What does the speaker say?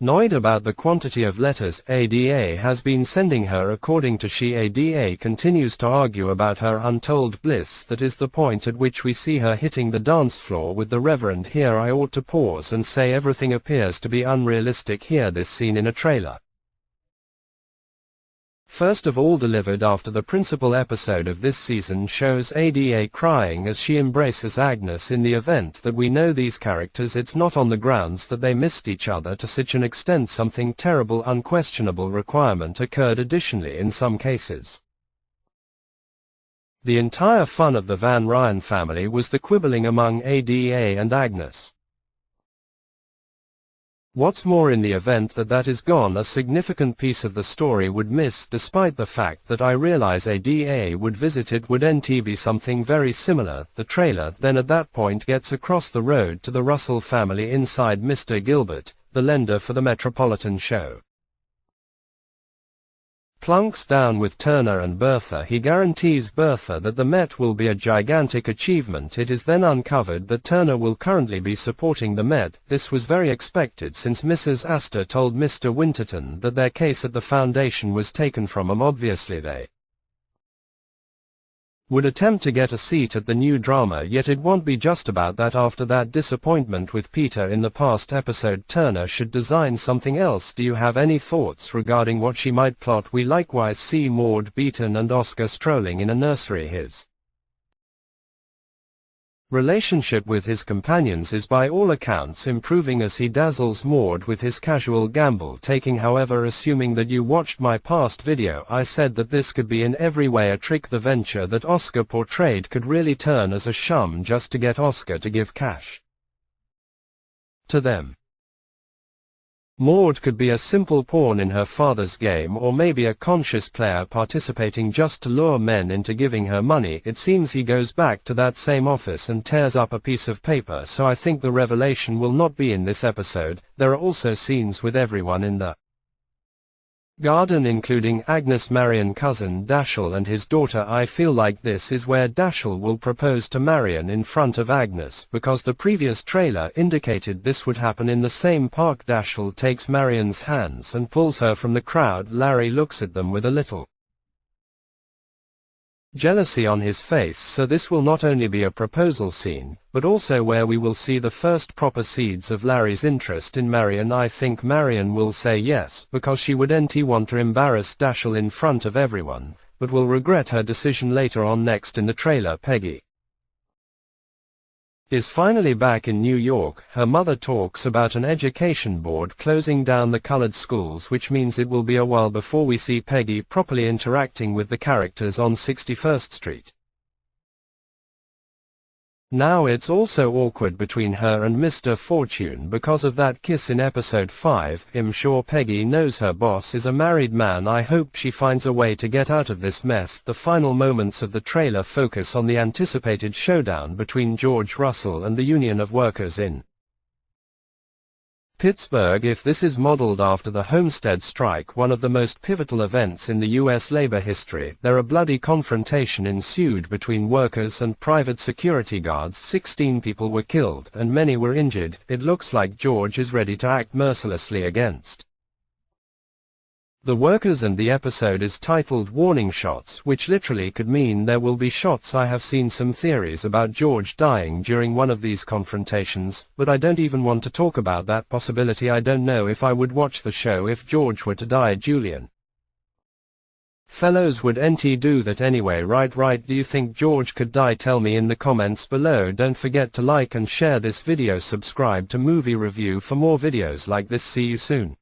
Annoyed about the quantity of letters Ada has been sending her, according to she, Ada continues to argue about her untold bliss. That is the point at which we see her hitting the dance floor with the Reverend. Here I ought to pause and say everything appears to be unrealistic here. This scene in a trailer. First of all, delivered after the principal episode of this season, shows Ada crying as she embraces Agnes. In the event that we know these characters, it's not on the grounds that they missed each other to such an extent. Something terrible, unquestionable requirement occurred additionally in some cases. The entire fun of the Van Ryan family was the quibbling among Ada and Agnes. What's more, in the event that that is gone, a significant piece of the story would miss. Despite the fact that I realize Ada would visit, it would be something very similar. The trailer then at that point gets across the road to the Russell family inside Mr. Gilbert, the lender for the Metropolitan show. Plunks down with Turner and Bertha. He guarantees Bertha that the Met will be a gigantic achievement. It is then uncovered that Turner will currently be supporting the Met. This was very expected, since Mrs. Astor told Mr. Winterton that their case at the foundation was taken from him. Obviously they would attempt to get a seat at the new drama, yet it won't be just about that. After that disappointment with Peter in the past episode, Turner should design something else. Do you have any thoughts regarding what she might plot? We likewise see Maud Beaton and Oscar strolling in a nursery. His relationship with his companions is by all accounts improving as he dazzles Maud with his casual gamble taking. However, assuming that you watched my past video, I said that this could be in every way a trick. The venture that Oscar portrayed could really turn as a sham just to get Oscar to give cash to them. Maud could be a simple pawn in her father's game, or maybe a conscious player participating just to lure men into giving her money. It seems he goes back to that same office and tears up a piece of paper, so I think the revelation will not be in this episode. There are also scenes with everyone in the garden, including Agnes, Marion, cousin Dashiell and his daughter. I feel like this is where Dashiell will propose to Marion in front of Agnes, because the previous trailer indicated this would happen in the same park. Dashiell takes Marion's hands and pulls her from the crowd. Larry looks at them with a little jealousy on his face, so this will not only be a proposal scene, but also where we will see the first proper seeds of Larry's interest in Marion. I think Marion will say yes, because she would want to embarrass Dashiell in front of everyone, but will regret her decision later on. Next in the trailer, Peggy is finally back in New York. Her mother talks about an education board closing down the colored schools, which means it will be a while before we see Peggy properly interacting with the characters on 61st Street. Now it's also awkward between her and Mr. Fortune because of that kiss in episode 5. I'm sure Peggy knows her boss is a married man. I hope she finds a way to get out of this mess. The final moments of the trailer focus on the anticipated showdown between George Russell and the Union of Workers in Pittsburgh. If this is modeled after the Homestead strike, one of the most pivotal events in the U.S. labor history, there a bloody confrontation ensued between workers and private security guards. 16 people were killed and many were injured. It looks like George is ready to act mercilessly against the workers, and the episode is titled Warning Shots, which literally could mean there will be shots. I have seen some theories about George dying during one of these confrontations, but I don't even want to talk about that possibility. I don't know if I would watch the show if George were to die. Julian Fellows would do that anyway, right? Do you think George could die? Tell me in the comments below. Don't forget to like and share this video. Subscribe to Movie Review for more videos like this. See you soon.